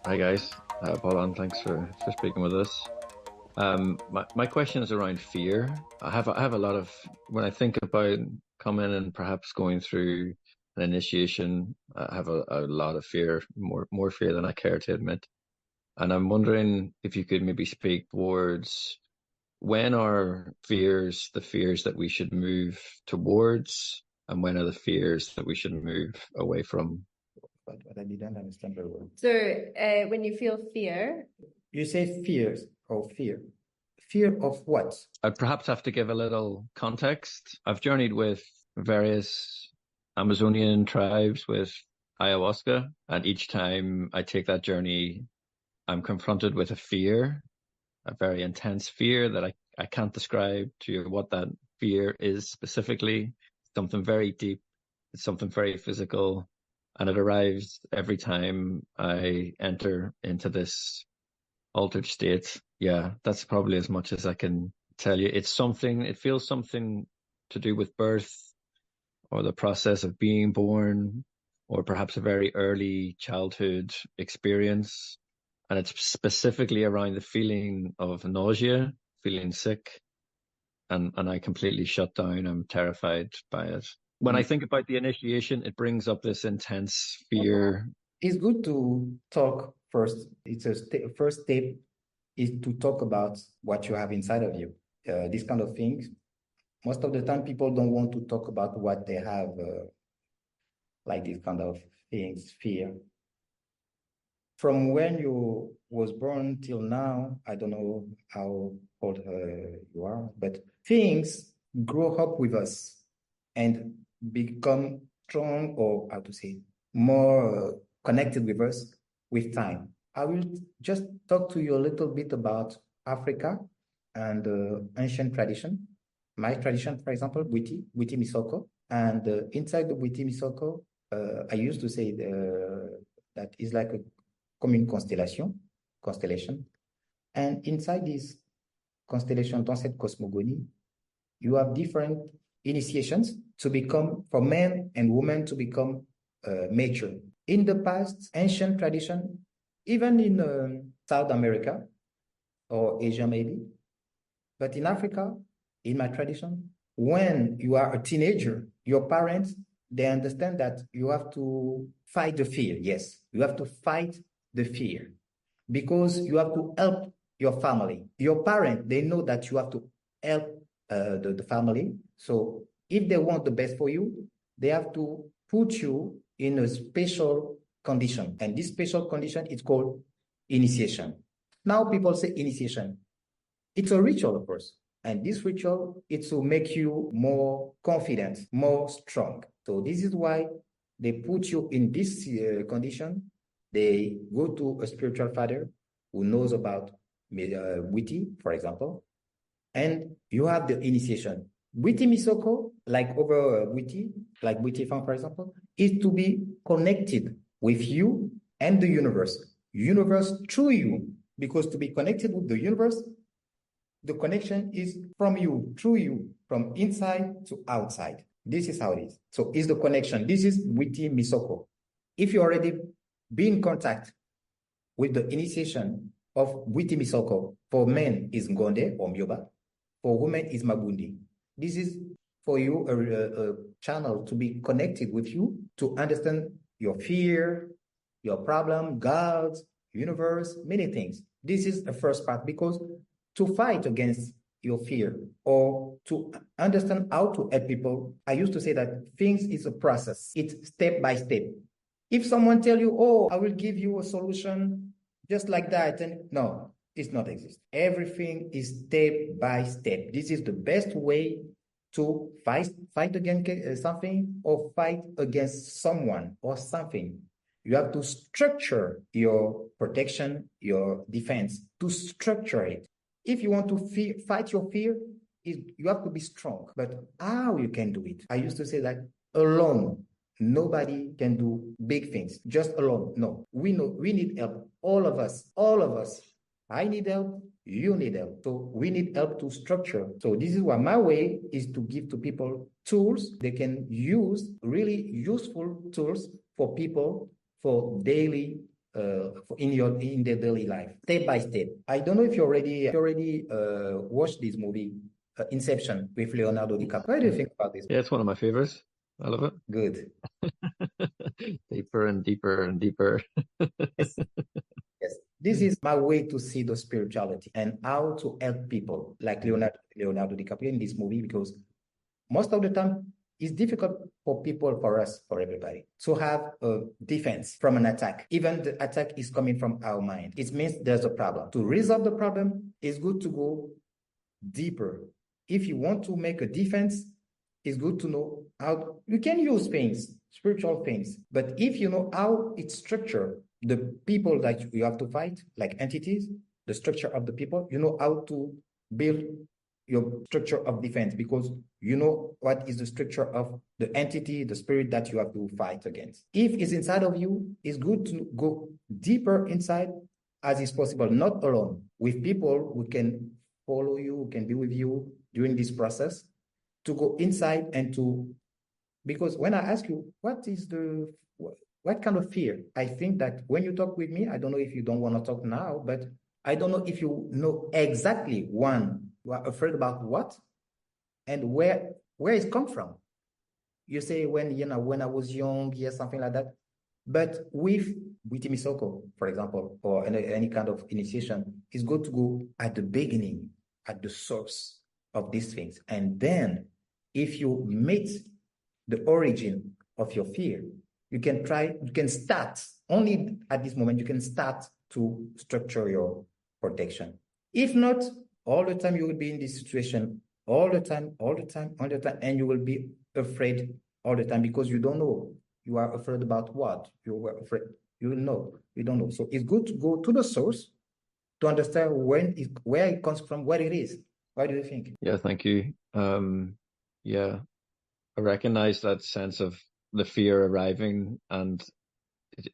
Hi guys, Paul, thanks for speaking with us. My question is around fear. I have a lot of when I think about coming and perhaps going through an initiation, I have a lot of fear, more fear than I care to admit. And I'm wondering if you could maybe speak towards when are fears the fears that we should move towards, and when are the fears that we should move away from? But I didn't understand very well. So, when you feel fear, You say fears or fear. Fear of what? I'd perhaps have to give a little context. I've journeyed with various Amazonian tribes with ayahuasca, and each time I take that journey, I'm confronted with a fear, a very intense fear that I can't describe to you what that fear is specifically. Something very deep, it's something very physical, and it arrives every time I enter into this altered state. Yeah, that's probably as much as I can tell you. It feels something to do with birth or the process of being born, or perhaps a very early childhood experience. And it's specifically around the feeling of nausea, feeling sick, and I completely shut down. I'm terrified by it. When I think about the initiation, it brings up this intense fear. It's good to talk first. It's first step is to talk about what you have inside of you. These kind of things. Most of the time, people don't want to talk about what they have, like these kind of things, fear. From when you was born till now, I don't know how old you are, but things grow up with us and become strong, or how to say, more connected with us with time. I will just talk to you a little bit about Africa and ancient tradition. My tradition, for example, Bwiti Misoko. And inside the Bwiti Misoko, I used to say that is like a commune constellation. And inside this constellation, dans cette cosmogonie, you have different initiations to become, for men and women to become mature. In the past, ancient tradition, even in South America or Asia maybe, but in Africa, in my tradition, when you are a teenager, your parents, they understand that you have to fight the fear. Yes, you have to fight the fear because you have to help your family. Your parents, they know that you have to help the family. So if they want the best for you, they have to put you in a special condition. And this special condition is called initiation. Now people say initiation. It's a ritual, of course. And this ritual is to make you more confident, more strong. So this is why they put you in this condition. They go to a spiritual father who knows about Bwiti, for example, and you have the initiation. Bwiti Misoko, like over Bwiti, like Bwiti Fan, for example, is to be connected with you and the universe through you, because to be connected with the universe, the connection is from you, through you, from inside to outside. This is how it is. So is the connection. This is Bwiti Misoko. If you already be in contact with the initiation of Bwiti Misoko, for men is Ngonde or Myoba, for women is Mabundi. This is for you a channel to be connected with you, to understand your fear, your problem, God, universe, many things. This is the first part, because to fight against your fear or to understand how to help people, I used to say that things is a process. It's step by step. If someone tell you, oh, I will give you a solution just like that, and no, it's not exist. Everything is step by step. This is the best way to fight against something or fight against someone or something. You have to structure your protection, your defense, to structure it. If you want to fight your fear, you have to be strong. But how you can do it? I used to say that alone, nobody can do big things, just alone. No, we know we need help. All of us. I need help. You need help. So we need help to structure. So this is why my way is to give to people tools they can use, really useful tools for people for daily in their daily life, step by step. I don't know if you already watched this movie, Inception, with Leonardo DiCaprio. What do you think about this? Yeah, it's one of my favorites. I love it. Good. Deeper and deeper and deeper. Yes. Yes. This is my way to see the spirituality and how to help people like Leonardo DiCaprio in this movie, because most of the time it's difficult for us, for everybody, to have a defense from an attack. Even the attack is coming from our mind. It means there's a problem. To resolve the problem, it's good to go deeper. If you want to make a defense, it's good to know how you can use things, spiritual things. But if you know how it's structured, the people that you have to fight, like entities, the structure of the people, you know how to build your structure of defense, because you know what is the structure of the entity, the spirit that you have to fight against. If it's inside of you, it's good to go deeper inside as is possible, not alone, with people who can follow you, who can be with you during this process, to go inside and because when I ask you, what kind of fear? I think that when you talk with me, I don't know if you don't want to talk now, but I don't know if you know exactly one, you are afraid about what and where it come from. You say when I was young, yes, something like that. But with Bwiti, for example, or any kind of initiation, it's good to go at the beginning, at the source of these things. And then if you meet the origin of your fear, you can start, only at this moment, you can start to structure your protection. If not, all the time you will be in this situation, all the time, and you will be afraid all the time because you don't know. You are afraid about what? You were afraid. You will know. You don't know. So it's good to go to the source to understand where it comes from, what it is. What do you think? Yeah, thank you. Yeah, I recognize that sense of the fear arriving, and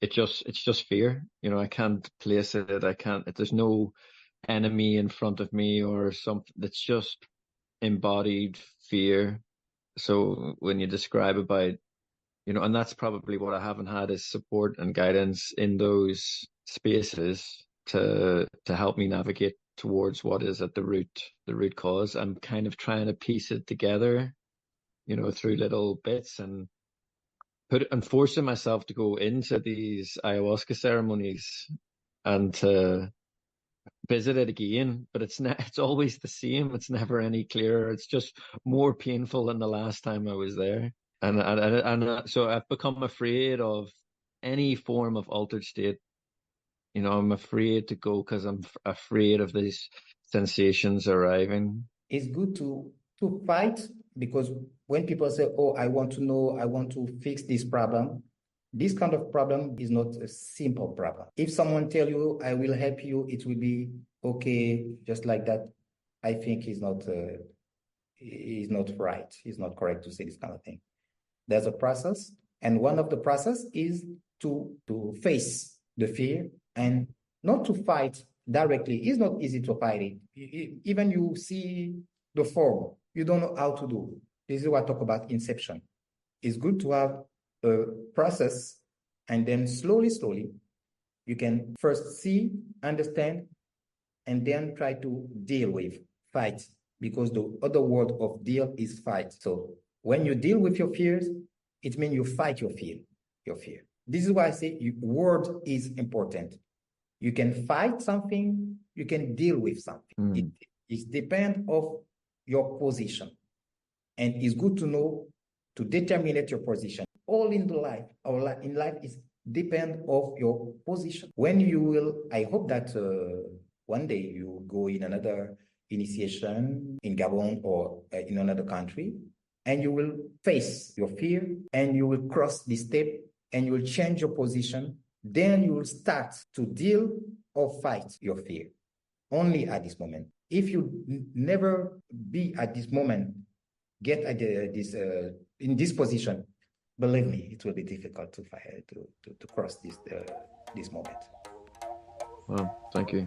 it's just fear. I can't place it. I can't. There's no enemy in front of me or something. It's just embodied fear. So when you describe about, and that's probably what I haven't had is support and guidance in those spaces to help me navigate towards what is at the root cause. I'm kind of trying to piece it together, through little bits and forcing myself to go into these ayahuasca ceremonies and to visit it again, but it's always the same. It's never any clearer. It's just more painful than the last time I was there. And so I've become afraid of any form of altered state. I'm afraid to go because I'm afraid of these sensations arriving. It's good to fight, because when people say, "Oh, I want to know, I want to fix this problem," this kind of problem is not a simple problem. If someone tell you, "I will help you," it will be okay, just like that. I think is not right. It's not correct to say this kind of thing. There's a process, and one of the process is to face the fear and not to fight directly. It's not easy to fight it. Even you see the form, you don't know how to do. This is what I talk about inception. It's good to have a process, and then slowly, you can first see, understand, and then try to deal with, fight, because the other word of deal is fight. So when you deal with your fears, it means you fight your fear. This is why I say word is important. You can fight something, you can deal with something. It depends of your position. And it's good to know to determine your position. All in the life, in life is depend of your position. When you will, I hope that one day you go in another initiation in Gabon or in another country, and you will face your fear, and you will cross this step, and you will change your position. Then you will start to deal or fight your fear. Only at this moment. If you never be at this moment, get at in this position, believe me, it will be difficult to cross this moment. Well, thank you.